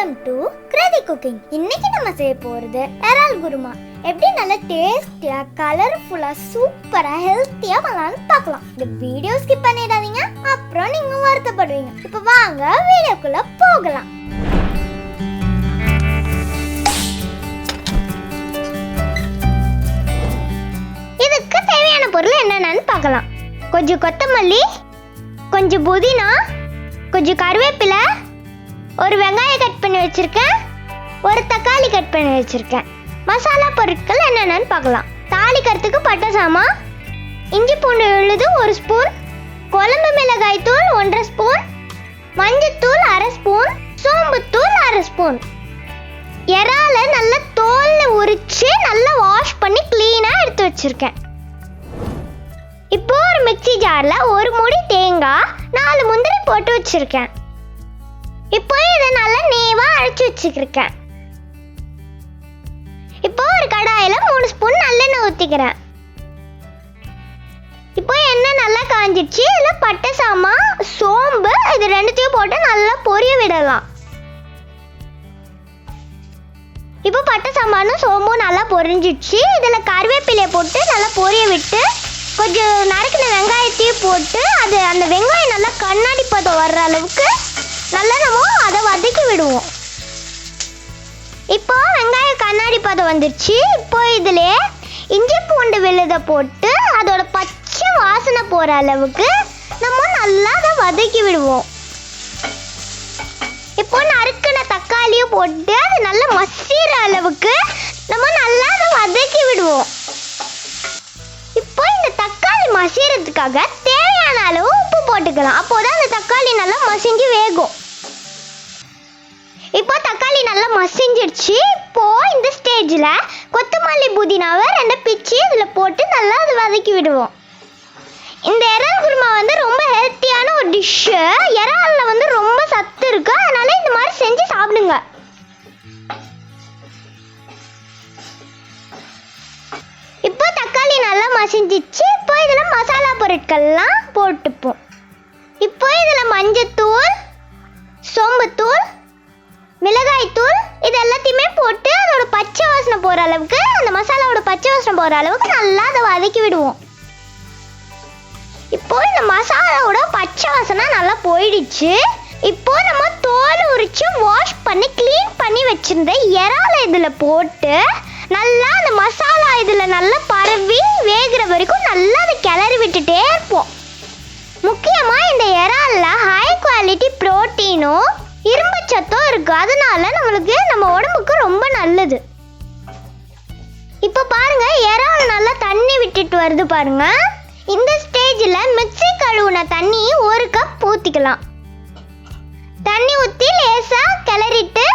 Welcome to கிராதி cooking. இன்னைக்கு நம்ம செய்ய போறது எரால் குருமா. எப்படி நல்ல டேஸ்டியா, கலர்ஃபுல்லா, சூப்பரா, ஹெல்த்தியா பண்ணலாம்னு பார்க்கலாம். இந்த வீடியோ ஸ்கிப் பண்ணிடாதீங்க, அப்புறம் நீங்க வருத்தப்படுவீங்க. இப்போ வாங்க வீடியோக்குள்ள போகலாம். இதுக்கு தேவையான பொருள் என்னென்னு பார்க்கலாம். கொஞ்சம் கொத்தமல்லி, கொஞ்சம் புதினா, கொஞ்சம் கருவேப்பிலை, ஒரு வெங்காயம் கட் பண்ணி வச்சிருக்கேன், ஒரு தக்காளி கட் பண்ணி வச்சிருக்கேன். மசாலா பொருட்கள் என்னென்னு பார்க்கலாம். தாளிக்கிறதுக்கு பட்டை சாமான், இஞ்சி பூண்டு விழுது 1 ஸ்பூன், குழம்பு மிளகாய் தூள் 1.5 ஸ்பூன், மஞ்சத்தூள் 1/2 ஸ்பூன், சோம்புத்தூள் 1/2 ஸ்பூன். இறால நல்லா தோல்ல உரிச்சு நல்லா வாஷ் பண்ணி கிளீனா எடுத்து வச்சிருக்கேன். இப்போ ஒரு மிக்ஸி ஜார்ல 1 மூடி தேங்காய், 4 முந்திரி போட்டு வச்சிருக்கேன். இப்போ இதை நல்லா நேவா அரைச்சு வச்சுக்கிருக்கேன். இப்போ ஒரு கடாயில 3 ஸ்பூன் நல்லெண்ணெய் ஊத்திக்கிறேன். இப்போ எண்ணெய் நல்லா காஞ்சிடுச்சு. இதுல பட்டை சாமான், சோம்பு இது ரெண்டுத்தையும் போட்டு நல்லா பொரிய விடலாம். இப்போ பட்டை சாமானும் சோம்பும் நல்லா பொரிஞ்சிடுச்சு. இதுல கருவேப்பிலையை போட்டு நல்லா பொரிய விட்டு கொஞ்சம் நறுக்கின வெங்காயத்தையும் போட்டு அந்த வெங்காயம் நல்லா கண்ணாடி பதம் வர்ற அளவுக்கு நல்லா நம்ம அதை வதக்கி விடுவோம். இப்போ வெங்காயம் கண்ணாடி பதம் வந்துடுச்சு. இப்போ இதுல இஞ்சி பூண்டு விழுதை போட்டு அதோட பச்சை வாசனை போற அளவுக்கு நம்ம நல்லா அதை வதக்கி விடுவோம். இப்போ நறுக்கின தக்காளியும் போட்டு அது நல்லா மசிற அளவுக்கு நம்ம நல்லா அதை வதக்கி விடுவோம். இப்போ இந்த தக்காளி மசிறதுக்காக தேவையான அளவு உப்பு போட்டுக்கலாம். அப்போதான் அந்த தக்காளி நல்லா மசிஞ்சு வேகும். இப்போ தக்காளி நல்லா மசிஞ்சிடுச்சு. இப்போ இந்த ஸ்டேஜ்ல கொத்தமல்லி புதினாவை 2 பிச்சு இதுல போட்டு நல்லா அதை வதக்கி விடுவோம். இந்த எறால் குருமா வந்து ரொம்ப ஹெல்த்தியான ஒரு டிஷ்ஷு. எறால்ல வந்து ரொம்ப சத்து இருக்கு, அதனால இந்த மாதிரி செஞ்சு சாப்பிடுங்க. இப்போ தக்காளி நல்லா மசிஞ்சிச்சு. இப்போ இதுல மசாலா பொருட்கள்லாம் போட்டுப்போம். இப்போ இதுல மஞ்சத்தூள், சோம்புத்தூள், மிளகாய் தூள் இது எல்லாத்தையுமே போட்டு அதோட பச்சை வாசனை போற அளவுக்கு, அந்த மசாலாவோட பச்சை வாசனை போற அளவுக்கு நல்லா அதை வதக்கி விடுவோம். இப்போ இந்த மசாலாவோட பச்சை வாசனை நல்லா போயிடுச்சு. இப்போ நம்ம தோல் உரிச்சு வாஷ் பண்ணி க்ளீன் பண்ணி வச்சிருந்த இறாலை இதுல போட்டு நல்லா அந்த மசாலா இதுல நல்லா பரவி வேகிற வரைக்கும் நல்லா அதை கிளறி விட்டுட்டே இருப்போம். முக்கியமா இந்த இறால்ல ஹை குவாலிட்டி புரோட்டீனும் இரும்பு சத்தும் இருக்கு, அதனால நம்மளுக்கு நம்ம உடம்புக்கு ரொம்ப நல்லது. இப்போ பாருங்க இறால் நல்லா தண்ணி விட்டுட்டு வருது பாருங்க. இந்த ஸ்டேஜ்ல மிக்ஸி கழுவுன தண்ணி 1 கப் ஊத்திக்கலாம். தண்ணி ஊத்தி லேசா கிளறிட்டு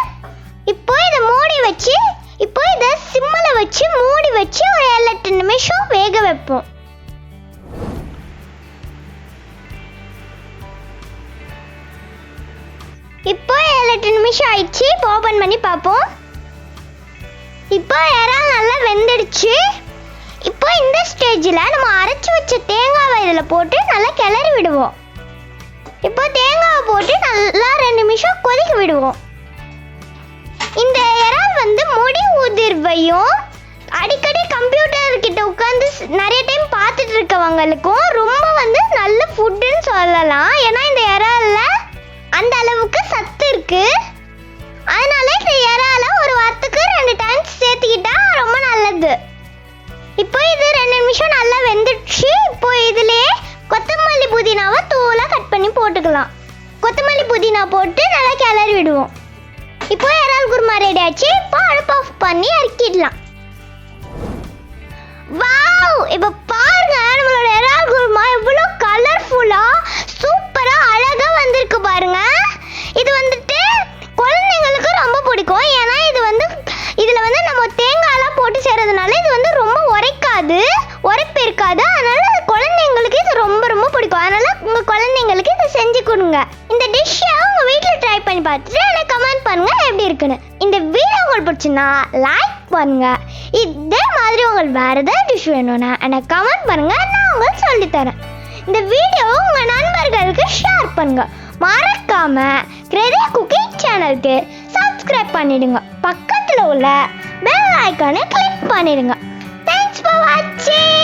இப்போ இதை மூடி வச்சு இப்போ இதை சிம்மில வச்சு மூடி வச்சு ஒரு 7-8 நிமிஷம் வேக வைப்போம். இப்போ 7-8 நிமிஷம் ஆயிடுச்சு. இப்போ ஓபன் பண்ணி பார்ப்போம். இப்போ இறால் நல்லா வெந்துடுச்சு. இப்போ இந்த ஸ்டேஜ்ல நம்ம அரைச்சு வச்ச தேங்காவை இதுல போட்டு நல்லா கிளறி விடுவோம். இப்போ தேங்காவை போட்டு நல்லா 2 நிமிஷம் கொதிக்க விடுவோம். இந்த இறால் வந்து முடி உதிர்வையும் அடிக்கடி கம்ப்யூட்டர் கிட்ட உட்காந்து நிறைய டைம் பார்த்துட்டு இருக்கவங்களுக்கும் ரொம்ப வந்து நல்ல ஃபுட்டுன்னு சொல்லலாம். ஏன்னா இந்த இறால்ல அந்த அளவுக்கு சத்து இருக்கு. அதனால இந்த இறால ஒரு வாரத்துக்கு 2 டைம்ஸ் சேர்த்துக்கிட்டா ரொம்ப நல்லது. இப்போ இது 2 நிமிஷம் நல்லா வெந்துடுச்சு. இப்போ இதுலயே கொத்தமல்லி புதினாவை தூளா கட் பண்ணி போட்டுக்கலாம். கொத்தமல்லி புதினா போட்டு நல்லா கிளறி விடுவோம். இப்போ எறால் குருமா ரெடி ஆச்சு. இப்போ அடுப்பு ஆஃப் பண்ணி இறக்கிடலாம். வாவ்! இப்போ பாருங்க நம்மளோட எறால் குருமா எவ்வளோ கலர்ஃபுல்லா சூப்பரா அழகா வந்திருக்கு பாருங்க. இது வந்துட்டு குழந்தைங்களுக்கு ரொம்ப பிடிக்கும். ஏன்னா இதுல வந்து நம்ம தேங்காய்லாம் போட்டு செய்யறதுனால இது வந்து ரொம்ப உரைப்பு இருக்காது. அதனால குழந்தைங்களுக்கு இது ரொம்ப ரொம்ப பிடிக்கும். அதனால உங்க குழந்தைங்களுக்கு இதை செஞ்சு கொடுங்க. இந்த டிஷ்ஷை உங்க வீட்டில் ட்ரை பண்ணி பார்த்துட்டு எனக்கு கமெண்ட் பண்ணுங்க எப்படி இருக்குன்னு. இந்த வீடியோ உங்களுக்கு பிடிச்சுன்னா லைக் பண்ணுங்க. இதே மாதிரி உங்களுக்கு வேற ஏதாவது டிஷ் வேணும்னா எனக்கு கமெண்ட் பண்ணுங்க, நான் உங்களுக்கு சொல்லித்தரேன். இந்த வீடியோ உங்க நண்பர்களுக்கு ஷேர் பண்ணுங்க. மறக்காம கிராதி குக்கிங் சேனலுக்கு சப்ஸ்கிரைப் சப்ஸ்கிரைப் பண்ணிடுங்க. பக்கத்தில் உள்ள பெல் ஐக்கானை கிளிக் பண்ணிடுங்க. தேங்க்ஸ் ஃபார் வாட்சிங்.